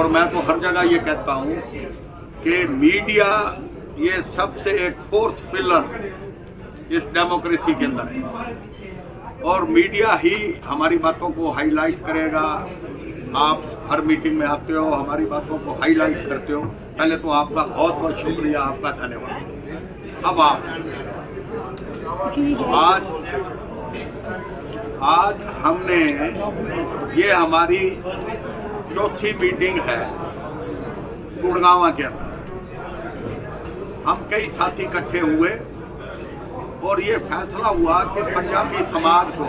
और मैं तो हर जगह ये कहता हूँ कि मीडिया ये सबसे एक फोर्थ पिलर इस डेमोक्रेसी के अंदर है और मीडिया ही हमारी बातों को हाईलाइट करेगा। आप हर मीटिंग में आते हो, हमारी बातों को हाईलाइट करते हो। पहले तो आपका बहुत बहुत शुक्रिया, आपका धन्यवाद। अब आज हमने ये हमारी चौथी मीटिंग है गुड़गांव के अंदर। हम कई साथी इकट्ठे हुए और ये फैसला हुआ कि पंजाबी समाज को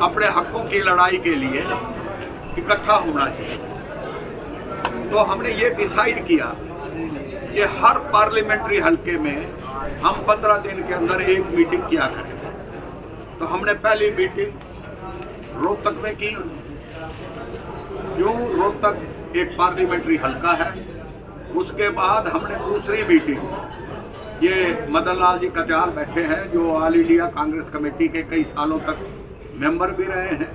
अपने हकों की लड़ाई के लिए इकट्ठा होना चाहिए। तो हमने ये डिसाइड किया कि हर पार्लियामेंट्री हलके में हम 15 दिन के अंदर एक मीटिंग किया करें। तो हमने पहली मीटिंग रोहतक में की। क्यों? रोहतक एक पार्लियामेंट्री हलका है। उसके बाद हमने दूसरी मीटिंग, ये मदन लाल जी कत्याल बैठे हैं जो ऑल इंडिया कांग्रेस कमेटी के कई सालों तक मेंबर भी रहे हैं,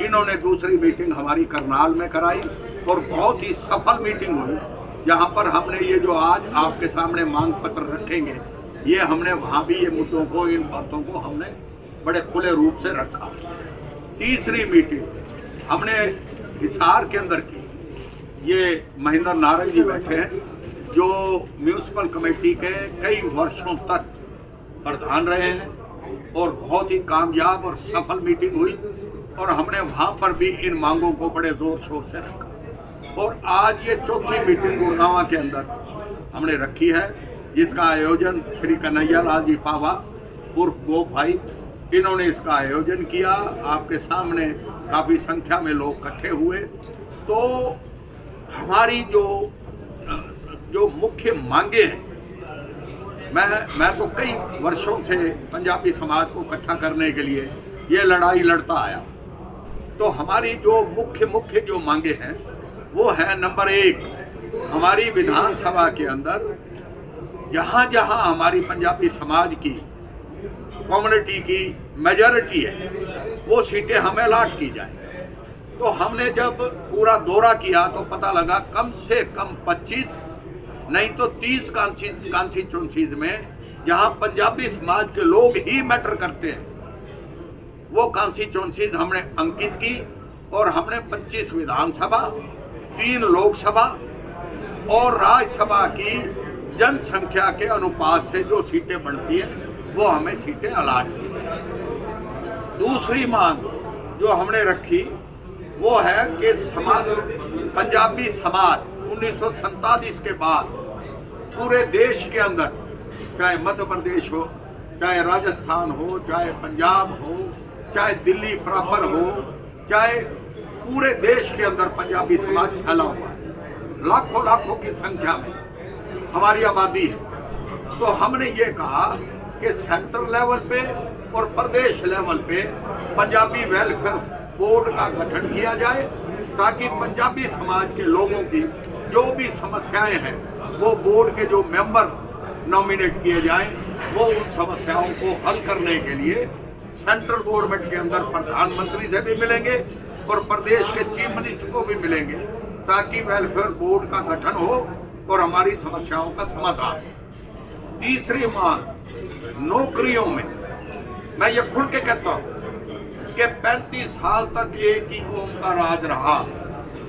इन्होंने दूसरी मीटिंग हमारी करनाल में कराई और बहुत ही सफल मीटिंग हुई, जहां पर हमने ये जो आज आपके सामने मांग पत्र रखेंगे, ये हमने वहां भी ये मुद्दों को, इन बातों को हमने बड़े खुले रूप से रखा। तीसरी मीटिंग हमने हिसार के अंदर की। ये महेंद्र नारंग जी बैठे हैं जो म्यूनिसिपल कमेटी के कई वर्षों तक प्रधान रहे हैं और बहुत ही कामयाब और सफल मीटिंग हुई और हमने वहां पर भी इन मांगों को बड़े जोर शोर से रखा। और आज ये चौथी मीटिंग गुड़गांव के अंदर हमने रखी है, जिसका आयोजन श्री कन्हैया लाल जी पावा उर्फ गोप भाई, इन्होंने इसका आयोजन किया। आपके सामने काफ़ी संख्या में लोग इकट्ठे हुए। तो हमारी जो मुख्य मांगे हैं, मैं तो कई वर्षों से पंजाबी समाज को इकट्ठा करने के लिए ये लड़ाई लड़ता आया। तो हमारी जो मुख्य जो मांगे हैं वो है, नंबर 1, हमारी विधानसभा के अंदर जहाँ जहाँ हमारी पंजाबी समाज की कम्युनिटी की मेजॉरिटी है वो सीटें हमें अलॉट की जाए। तो हमने जब पूरा दौरा किया तो पता लगा कम से कम 25 नहीं तो 30 कॉन्स्टिट्यूएंसीज में जहां पंजाबी समाज के लोग ही मैटर करते हैं, वो कॉन्स्टिट्यूएंसीज हमने अंकित की और हमने 25 विधानसभा, 3 लोकसभा और राज्यसभा की जनसंख्या के अनुपात से जो सीटें बनती हैं वो हमें सीटें अलॉट की। दूसरी मांग जो हमने रखी वो है कि पंजाबी समाज 1947 के बाद पूरे देश के अंदर, चाहे मध्य प्रदेश हो, चाहे राजस्थान हो, चाहे पंजाब हो, चाहे दिल्ली प्रॉपर हो, चाहे पूरे देश के अंदर पंजाबी समाज फैला हुआ है। लाखों की संख्या में हमारी आबादी है। तो हमने ये कहा कि सेंट्रल लेवल पे और प्रदेश लेवल पे पंजाबी वेलफेयर बोर्ड का गठन किया जाए, ताकि पंजाबी समाज के लोगों की जो भी समस्याएं हैं वो बोर्ड के जो मेंबर नॉमिनेट किए जाएं, वो उन समस्याओं को हल करने के लिए सेंट्रल गवर्नमेंट के अंदर प्रधानमंत्री से भी मिलेंगे और प्रदेश के चीफ मिनिस्टर को भी मिलेंगे, ताकि वेलफेयर बोर्ड का गठन हो और हमारी समस्याओं का समाधान। तीसरी मांग, नौकरियों में मैं ये खुल के कहता हूँ कि 35 साल तक एक ही कौम का राज रहा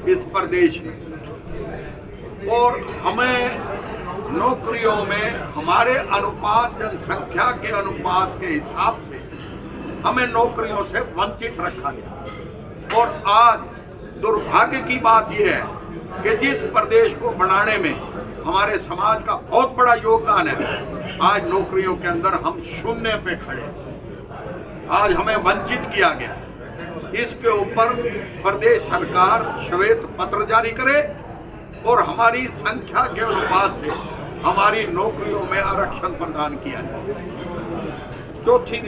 इस प्रदेश में, और हमें नौकरियों में हमारे अनुपात, जनसंख्या के अनुपात के हिसाब से हमें नौकरियों से वंचित रखा गया। और आज दुर्भाग्य की बात यह है कि जिस प्रदेश को बनाने में हमारे समाज का बहुत बड़ा योगदान है, आज नौकरियों के अंदर हम शून्य पे खड़े। आज हमें वंचित किया गया। इसके ऊपर प्रदेश सरकार श्वेत पत्र जारी करे और हमारी संख्या के अनुपात से हमारी नौकरियों में आरक्षण प्रदान किया जाए। चौथी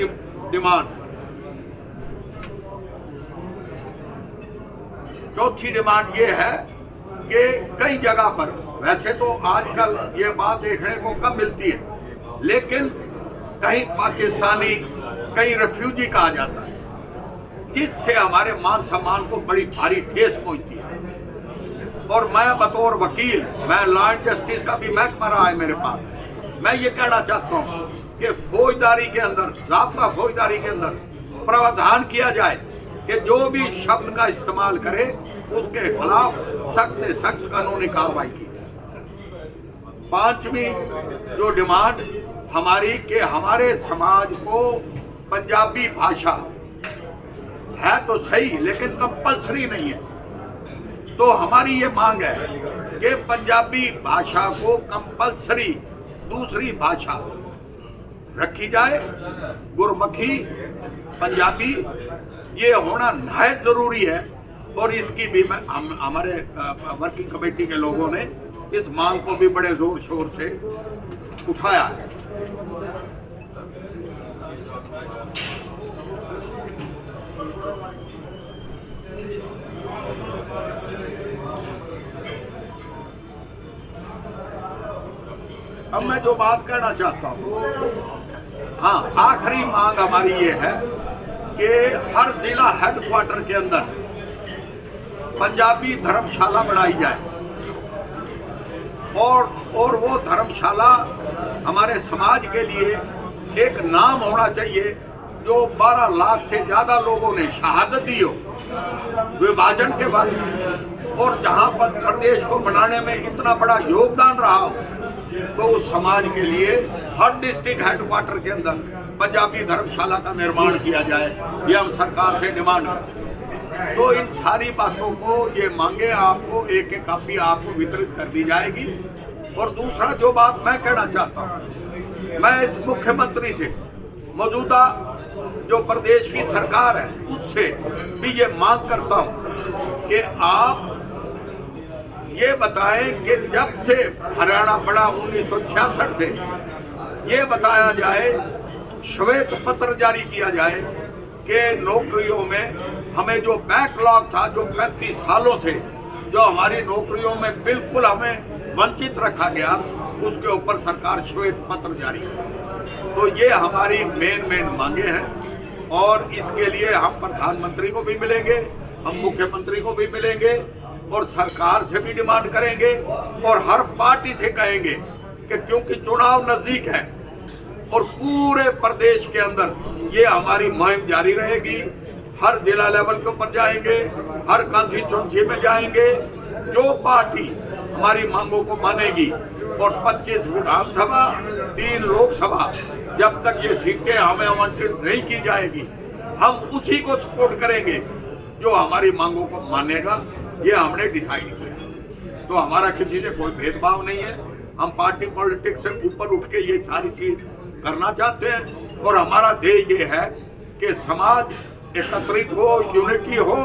डिमांड ये है कि कई जगह पर, वैसे तो आजकल ये बात देखने को कम मिलती है, लेकिन कहीं पाकिस्तानी, कहीं रेफ्यूजी कहा जाता है, जिससे हमारे मान सम्मान को बड़ी भारी ठेस पहुंचती है। और मैं बतौर वकील, मैं लॉ एंड जस्टिस का भी महकमा रहा है मेरे पास, मैं ये कहना चाहता हूँ कि फौजदारी के अंदर, ज़ाब्ता फौजदारी के अंदर प्रावधान किया जाए कि जो भी शब्द का इस्तेमाल करे उसके खिलाफ सख्त से सख्त कानूनी कार्रवाई की जाए। पांचवी जो डिमांड हमारी कि हमारे समाज को पंजाबी भाषा है तो सही लेकिन कंपल्सरी नहीं है, तो हमारी ये मांग है कि पंजाबी भाषा को कंपल्सरी दूसरी भाषा रखी जाए। गुरमुखी, पंजाबी ये होना नहायत जरूरी है और इसकी भी हमारे वर्किंग कमेटी के लोगों ने इस मांग को भी बड़े जोर शोर से उठाया है। अब मैं जो बात कहना चाहता हूँ, हाँ, आखिरी मांग हमारी ये है कि हर जिला हेडक्वार्टर के अंदर पंजाबी धर्मशाला बनाई जाए और वो धर्मशाला हमारे समाज के लिए एक नाम होना चाहिए। जो 12 लाख से ज्यादा लोगों ने शहादत दी हो विभाजन के बाद, और जहां पर प्रदेश को बनाने में इतना बड़ा योगदान रहा हो, तो उस समाज के लिए हर डिस्ट्रिक्ट हेडक्वार्टर के अंदर पंजाबी धर्मशाला का निर्माण किया जाए, ये हम सरकार से डिमांड करते हैं। तो इन सारी बातों को, ये मांगे आपको एक एक कॉपी आपको वितरित कर दी जाएगी। और दूसरा जो बात मैं कहना चाहता हूँ, मैं इस मुख्यमंत्री से, मौजूदा जो प्रदेश की सरकार है उससे भी ये मांग करता हूँ कि आप ये बताएं कि जब से हरियाणा बड़ा 1966 से, ये बताया जाए, श्वेत पत्र जारी किया जाए कि नौकरियों में हमें जो बैकलॉग था, जो 35 सालों से जो हमारी नौकरियों में बिल्कुल हमें वंचित रखा गया, उसके ऊपर सरकार श्वेत पत्र जारी करे। तो ये हमारी मेन मांगे हैं और इसके लिए हम प्रधानमंत्री को भी मिलेंगे, हम मुख्यमंत्री को भी मिलेंगे और सरकार से भी डिमांड करेंगे और हर पार्टी से कहेंगे कि क्योंकि चुनाव नजदीक है और पूरे प्रदेश के अंदर ये हमारी मुहिम जारी रहेगी। हर जिला लेवल के ऊपर जाएंगे, हर कॉन्स्टिट्यूंसी में जाएंगे। जो पार्टी हमारी मांगों को मानेगी और 25 विधानसभा 3 लोकसभा, जब तक ये सीटें हमें आवंटित नहीं की जाएगी, हम उसी को सपोर्ट करेंगे जो हमारी मांगों को मानेगा। ये हमने डिसाइड किया। तो हमारा किसी से कोई भेदभाव नहीं है, हम पार्टी पॉलिटिक्स से ऊपर उठ के ये सारी चीज करना चाहते हैं और हमारा ध्येय ये है कि समाज एकत्रित हो, यूनिटी हो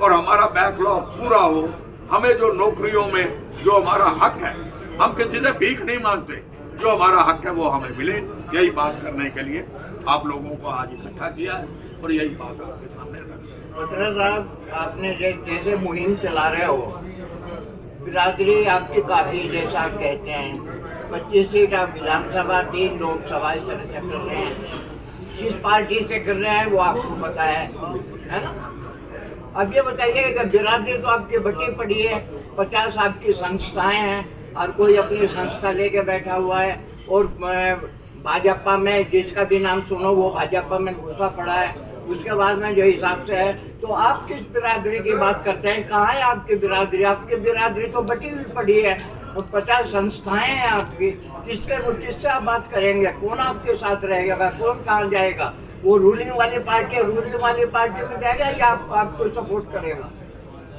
और हमारा बैकलॉग पूरा हो। हमें जो नौकरियों में जो हमारा हक है, हम किसी से भीख नहीं मांगते, जो हमारा हक है वो हमें मिले। यही बात करने के लिए आप लोगों को आज इकट्ठा किया है और यही बात आपके सामने रखी। पटरा साहब, आपने जैसे मुहिम चला रहे हो, बिरादरी आपकी काफ़ी, जैसा आप कहते हैं 25 सीट आप विधानसभा 3 लोकसभा इस तरह से कर रहे हैं। जिस पार्टी से कर रहे हैं वो आपको पता है ना। अब ये बताइए कि बिरादरी तो आपकी बटी पड़ी है, 50 आपकी संस्थाएं हैं, हर कोई अपनी संस्था लेके बैठा हुआ है और भाजपा में जिसका भी नाम सुनो वो भाजपा में घुसा पड़ा है। उसके बाद में जो हिसाब से है, तो आप किस बिरादरी की बात करते हैं? कहाँ है आपकी बिरादरी? आपकी बिरादरी तो बटी हुई पड़ी है और 50 संस्थाएं हैं आपकी। किससे आप बात करेंगे? कौन आपके साथ रहेगा? कौन कहाँ जाएगा? वो रूलिंग वाली पार्टी में जाएगा या आपको सपोर्ट करेगा?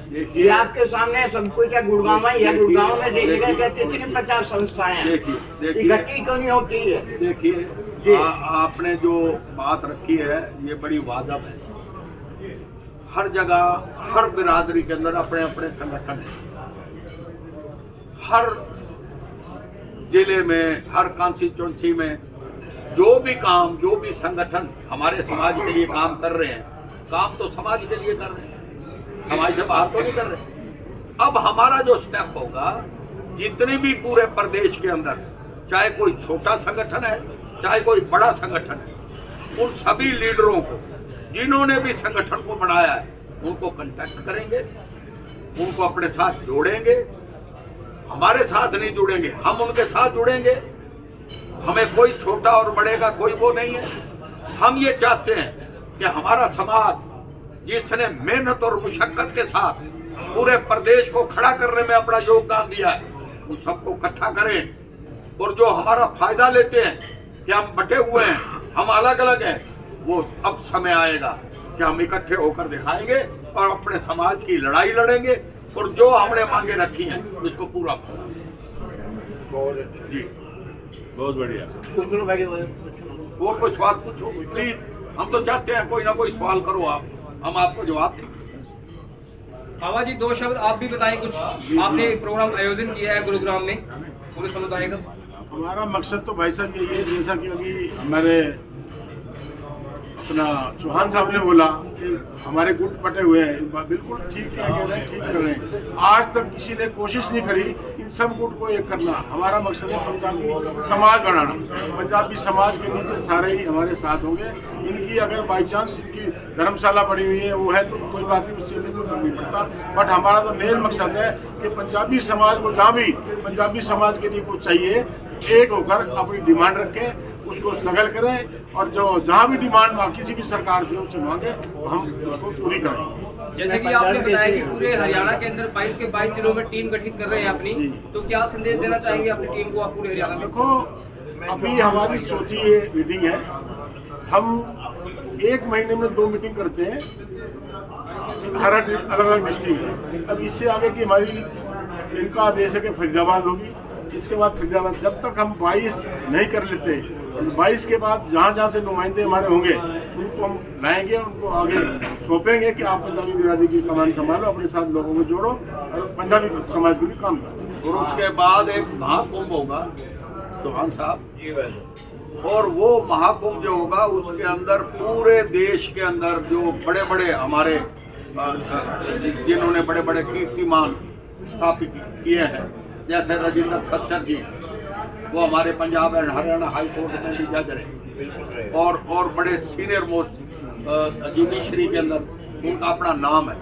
देखिए, आपके सामने सब कुछ है। गुड़गांव है, या गुड़गांव में देखिएगा कहते 50 संस्थाएं हैं, इकट्ठी क्यों नहीं होती है? देखिए, आपने जो बात रखी है ये बड़ी वाजिब है। हर जगह, हर बिरादरी के अंदर अपने अपने संगठन है। हर जिले में, हर कॉन्स्टिट्यूंसी में जो भी काम, जो भी संगठन हमारे समाज के लिए काम कर रहे हैं, काम तो समाज के लिए कर रहे हैं, समाज से बाहर तो नहीं कर रहे। अब हमारा जो स्टेप होगा, जितने भी पूरे प्रदेश के अंदर, चाहे कोई छोटा संगठन है चाहे कोई बड़ा संगठन है, उन सभी लीडरों को जिन्होंने भी संगठन को बनाया है उनको कांटेक्ट करेंगे उनको अपने साथ जोड़ेंगे, हमारे साथ नहीं जुड़ेंगे, हम उनके साथ जुड़ेंगे। हमें कोई छोटा और बड़े का कोई वो नहीं है। हम ये चाहते हैं कि हमारा समाज जिसने मेहनत और मुशक्कत के साथ पूरे प्रदेश को खड़ा करने में अपना योगदान दिया है, उन सबको इकट्ठा करें। और जो हमारा फायदा लेते हैं कि हम बटे हुए हैं, हम अलग अलग हैं, वो अब समय आएगा कि हम इकट्ठे होकर दिखाएंगे और अपने समाज की लड़ाई लड़ेंगे और जो हमने मांगे रखी हैं उसको पूरा बहुत अच्छा। जी बहुत बढ़िया। पूछ लो भाई, वो कोई सवाल पूछो प्लीज। हम तो चाहते हैं कोई ना कोई सवाल करो आप, हम आपको जवाब दें। बाबा जी, 2 शब्द आप भी बताएं कुछ। आपने एक प्रोग्राम आयोजन किया है गुरुग्राम में पूरे समुदाय का। हमारा मकसद तो भाई साहब यही है, जैसा कि अभी हमारे अपना चौहान साहब ने बोला कि हमारे गुट बटे हुए हैं, बिल्कुल ठीक क्या कह रहे हैं, ठीक कर रहे हैं। आज तक किसी ने कोशिश नहीं करी इन सब गुट को एक करना। हमारा मकसद है पंजाबी समाज बनाना। पंजाबी समाज के नीचे सारे ही हमारे साथ होंगे। इनकी अगर बाई चांस इनकी धर्मशाला बनी हुई है वो है तो कोई बात नहीं, उससे कोई फर्क नहीं पड़ता। बट हमारा तो मेन मकसद है कि पंजाबी समाज को जहाँ भी पंजाबी समाज के लिए कुछ चाहिए, एक होकर अपनी डिमांड रखें, उसको स्ट्रगल करें और जो जहाँ भी डिमांड किसी भी सरकार से उससे मांगे हम उसको पूरी करें। जैसे कि आपने बताया कि पूरे हरियाणा के अंदर 22 के 22 जिलों में टीम गठित कर रहे हैं अपनी, तो क्या संदेश देना चाहेंगे अपनी टीम को आप पूरे हरियाणा में? देखो, अभी हमारी सोची ये मीटिंग है, हम 1 महीने में 2 मीटिंग करते हैं, हर अलग अलग डिस्ट्रिक्ट है। अब इससे आगे की हमारी इनका आदेश है कि फरीदाबाद होगी, इसके बाद फरीदाबाद। जब तक हम 22 नहीं कर लेते, 22 के बाद जहाँ जहाँ से नुमाइंदे हमारे होंगे उनको हम लाएंगे, उनको आगे सौंपेंगे कि आप पंजाबी बिरादरी की कमान संभालो, अपने साथ लोगों को जोड़ो और पंजाबी समाज के लिए काम करो। और उसके बाद एक महाकुंभ होगा चौहान साहब, और वो महाकुंभ जो होगा उसके अंदर पूरे देश के अंदर जो बड़े बड़े हमारे जिन्होंने बड़े बड़े कीर्तिमान स्थापित किए हैं, जैसे राजेंद्र सच्चर जी, वो हमारे Punjab and Haryana high court में भी जज रहे, और बड़े सीनियर मोस्ट जुडिशरी के अंदर उनका अपना नाम है।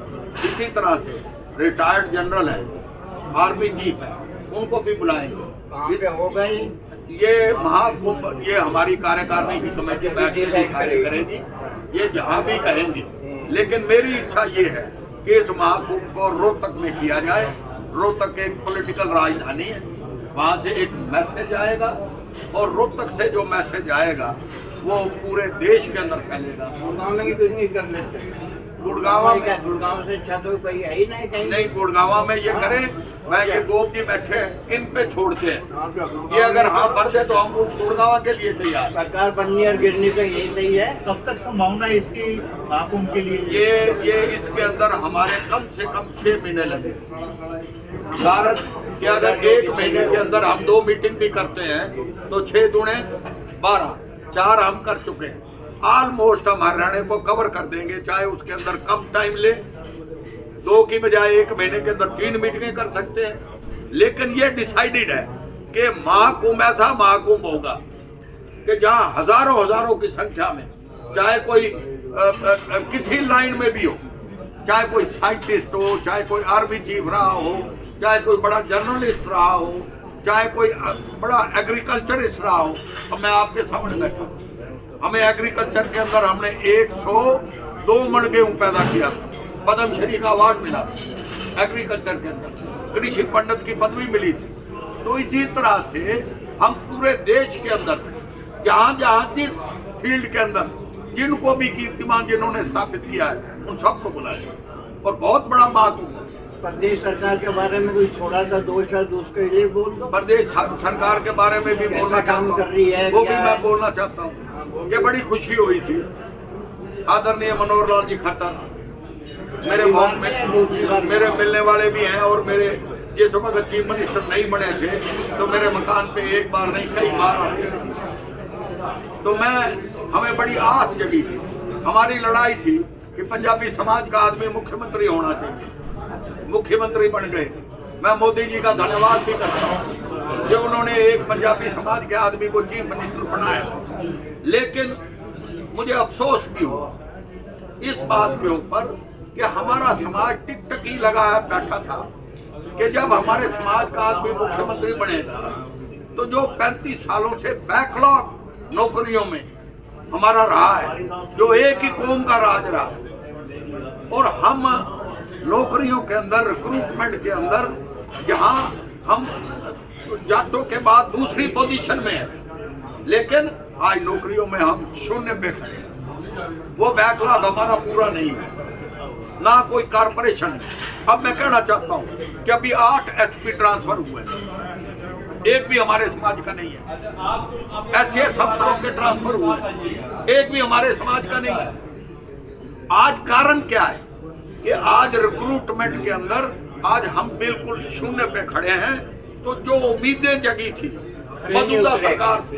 इसी तरह से रिटायर्ड जनरल है, आर्मी चीफ है, उनको भी बुलाएंगे। होगा ये महाकुंभ, ये हमारी कार्यकारिणी की कमेटी बैठ के डिसाइड करेगी, ये जहाँ भी कहेंगे। लेकिन मेरी इच्छा ये है कि इस महाकुंभ को रोहतक में किया जाए। रोहतक एक पॉलिटिकल राजधानी है, वहाँ से एक मैसेज आएगा और रोहतक से जो मैसेज आएगा वो पूरे देश के अंदर फैलेगा। गुड़गांव में क्यों नहीं कर लेते? गुड़गांव से अच्छा तो कोई है ही नहीं कहीं। नहीं, गुड़गांव में ये करें, मैं ये गोप जी बैठे हैं, इन पे छोड़ते हैं। ये अगर हाँ भर दे तो हम उस गुड़गांव के लिए तैयार। सरकार बननी और गिरनी तो यही सही है। कब तक संभावना है इसकी महाकुंभ के लिए? ये इसके अंदर हमारे कम से कम 6 महीने लगे। कारण कि अगर 1 महीने के अंदर हम 2 मीटिंग भी करते हैं तो 6 दूने 12, 4 हम कर चुके हैं। ऑलमोस्ट हम हरियाणा को कवर कर देंगे, चाहे उसके अंदर कम टाइम ले, 2 की बजाय 1 महीने के अंदर 3 मीटिंगें कर सकते हैं। लेकिन ये डिसाइडेड है कि महाकुंभ ऐसा महाकुंभ होगा कि जहां हजारों की संख्या में, चाहे कोई किसी लाइन में भी हो, चाहे कोई साइंटिस्ट हो, चाहे कोई आर्मी चीफ रहा हो, चाहे कोई बड़ा जर्नलिस्ट रहा हो, चाहे कोई बड़ा एग्रीकल्चरिस्ट रहा हो। अब मैं आपके सामने बैठा हूँ, हमें एग्रीकल्चर के अंदर हमने 102 मन गेहूं पैदा किया था, पद्मश्री का अवार्ड मिला था। एग्रीकल्चर के अंदर कृषि पंडित की पदवी मिली थी। तो इसी तरह से हम पूरे देश के अंदर जहाँ जहाँ जिस फील्ड के अंदर जिनको भी कीर्तिमान जिन्होंने स्थापित किया है उन सबको बुलाए और बहुत बड़ा बात हुआ। प्रदेश सरकार के बारे में कोई थोड़ा सा 2 शब्द उसके लिए बोल दो। प्रदेश सरकार के बारे में भी बोलना चाहता हूँ, वो भी मैं बोलना चाहता हूँ कि बड़ी खुशी हुई थी। आदरणीय मनोहर लाल जी खट्टर मेरे मिलने वाले भी हैं, और मेरे जिस वक्त चीफ मिनिस्टर नहीं बने थे तो मेरे मकान पे एक बार नहीं कई बार आते थे। तो हमें बड़ी आस जगी थी, हमारी लड़ाई थी कि पंजाबी समाज का आदमी मुख्यमंत्री होना चाहिए। मुख्यमंत्री बन गए। मैं मोदी जी का धन्यवाद भी करता हूँ कि उन्होंने एक पंजाबी समाज के आदमी को चीफ मिनिस्टर बनाया। लेकिन मुझे अफसोस भी हुआ इस बात के ऊपर कि हमारा समाज टिक टक ही लगा है बैठा था कि जब हमारे समाज का आदमी मुख्यमंत्री बनेगा तो जो 35 सालों से बैकलॉग नौकरियों में हमारा रहा है, जो एक ही कौम का राज रहा है, और हम नौकरियों के अंदर रिक्रूटमेंट के अंदर जहां हम जाटों के बाद दूसरी पोजीशन में है, लेकिन आज नौकरियों में हम शून्य पे खड़े हैं। वो बैकलॉग हमारा पूरा नहीं है, ना कोई कारपोरेशन। अब मैं कहना चाहता हूं कि अभी 8 एसपी ट्रांसफर हुए हैं, एक भी हमारे समाज का नहीं है। एसएस अफसरों के ट्रांसफर हुए, एक भी हमारे समाज का नहीं है। आज कारण क्या है कि आज रिक्रूटमेंट के अंदर आज हम बिल्कुल शून्य पे खड़े हैं। तो जो उम्मीदें जगी थी मौजूदा सरकार से,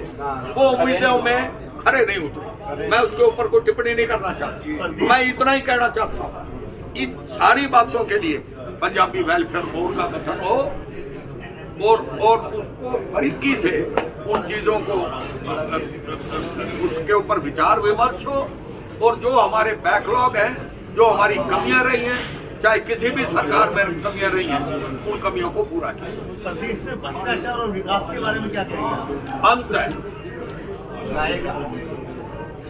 वो उम्मीदों में खरे नहीं उतरे। मैं उसके ऊपर कोई टिप्पणी नहीं करना चाहता, मैं इतना ही कहना चाहता हूँ, इन सारी बातों के लिए पंजाबी वेलफेयर बोर्ड का गठन हो और उसको बारीकी से उन चीजों को उसके ऊपर विचार विमर्श हो, और जो हमारे बैकलॉग हैं, जो हमारी कमियां रही हैं, चाहे किसी भी सरकार में कमियां रही हैं, उन कमियों को पूरा किया। प्रदेश में भ्रष्टाचार और विकास के बारे में क्या कहेंगे? अंत है,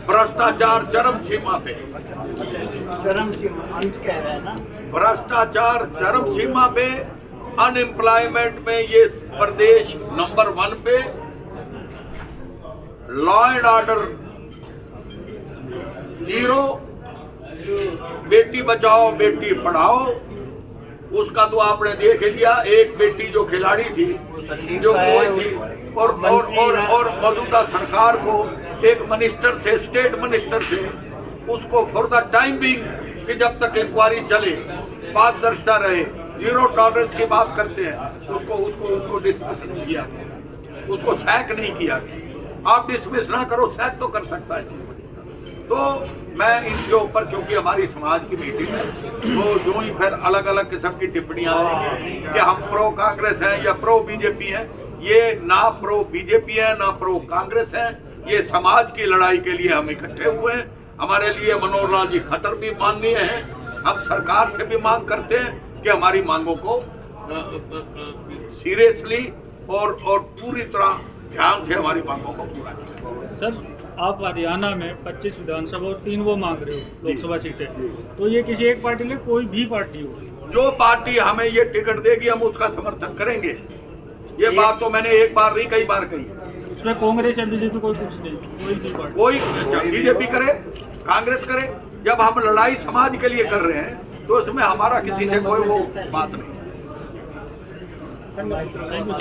भ्रष्टाचार चरम सीमा पे, चरम सीमा अंत कह रहे हैं ना। भ्रष्टाचार चरम सीमा पे, अनएम्प्लॉयमेंट में ये प्रदेश नंबर 1 पे, law and order 0, Beti Bachao Beti Padhao उसका तो आपने देख लिया। एक बेटी जो खिलाड़ी थी, जो कोई थी, और मौजूदा सरकार को एक मिनिस्टर से, स्टेट मिनिस्टर से, उसको फॉर द टाइम बिंग कि जब तक इंक्वायरी चले, पारदर्शिता रहे, 0 टॉलरेंस की बात करते हैं, उसको डिसमिस नहीं किया, उसको सैक नहीं किया। आप डिसमिस ना करो, सैक तो कर सकता है। तो मैं इनके ऊपर, क्योंकि हमारी समाज की मीटिंग है, तो जो ही फिर अलग अलग किस्म की टिप्पणियां आएंगी कि हम प्रो कांग्रेस हैं या प्रो बीजेपी हैं, ये ना प्रो बीजेपी है ना प्रो कांग्रेस है। ये समाज की लड़ाई के लिए हम इकट्ठे हुए हैं। हमारे लिए मनोहर लाल जी खट्टर भी माननीय हैं। हम सरकार से भी मांग करते हैं कि हमारी मांगों को सीरियसली और पूरी तरह ध्यान से हमारी मांगों को पूरा किया। सर, आप हरियाणा में 25 विधानसभा और 3 वो मांग रहे हो लोकसभा सीटें, तो ये किसी एक पार्टी ले, कोई भी पार्टी हो, जो पार्टी हमें ये टिकट देगी हम उसका समर्थन करेंगे। ये बात तो मैंने एक बार नहीं, कई बार कही है। उसमें कांग्रेस या बीजेपी कोई कुछ नहीं, कोई भी पार्टी, कोई बीजेपी करे, कांग्रेस करे, जब हम लड़ाई समाज के लिए कर रहे हैं तो इसमें हमारा किसी से कोई वो बात नहीं। Thank you.